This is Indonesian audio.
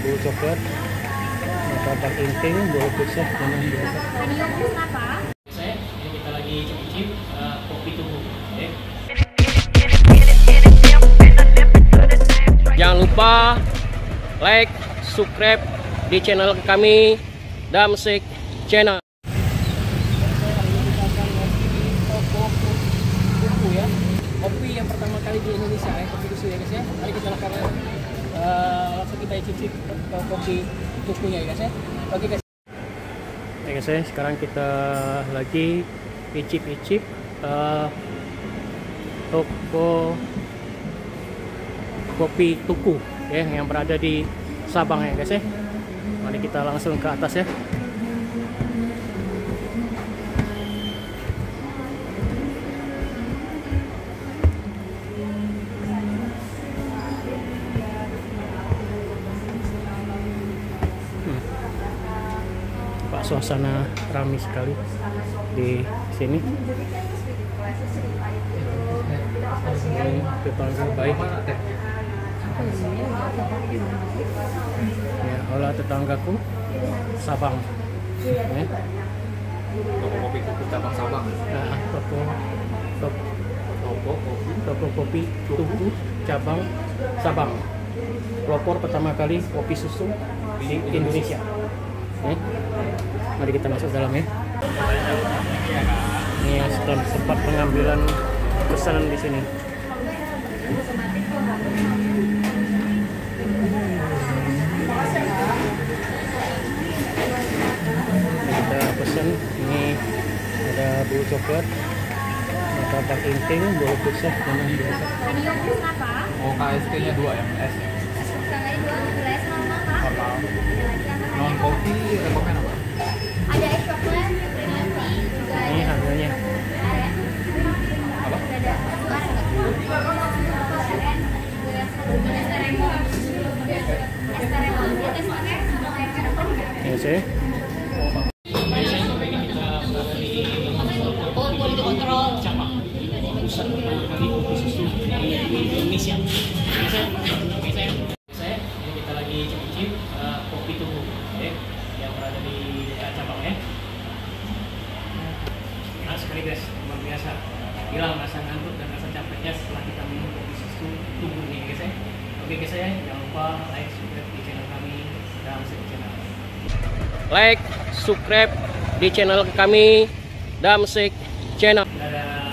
bulu coklat, martabak inting, bolu pisang, dan yang biasa. Ini kita lagi cicip kopi tubuh. Jangan lupa like, subscribe di channel kami Damsik Channel. Kopi yang pertama kali di Indonesia ya, kopi susu ya guys ya. Mari kita lakukan langsung kita cicip kopi tukunya ya guys ya. Oke guys. Ya guys ya, sekarang kita lagi icip-icip toko kopi tuku ya yang berada di Sabang ya guys ya. Mari kita langsung ke atas ya. Pak, suasana ramai sekali di sini. Ini tetangga baik. Ya, olah tetanggaku Sabang. Ya. Toko kopi tuku cabang Sabang. Nah, toko kopi tuku cabang Sabang. Pelopor pertama kali kopi susu di Indonesia. Ya. Mari kita masuk dalam ya. Ini yang tempat pengambilan pesanan di sini. Kita pesan ini ada bulu coklat, martabak inting, bolu pisang, dan yang biasa. Oh, KST-nya 2 ya, S. Normal. Non kopi rekomen apa? Ada es coklat, green tea, juga Ini harganya. Apa? ada suara Ya sih. Pusat pertama kali kopi susu di Indonesia. Ini kita lagi cicip kopi tubuh ya, yang berada di cabang ya. Nah sekali guys, luar biasa. Hilang rasa ngantuk dan rasa capeknya setelah kita minum kopi susu tubuh nih guys ya. Oke guys ya, jangan lupa like, subscribe di channel kami Damsik Channel. Like, subscribe di channel kami Damsik Channel. Dadah.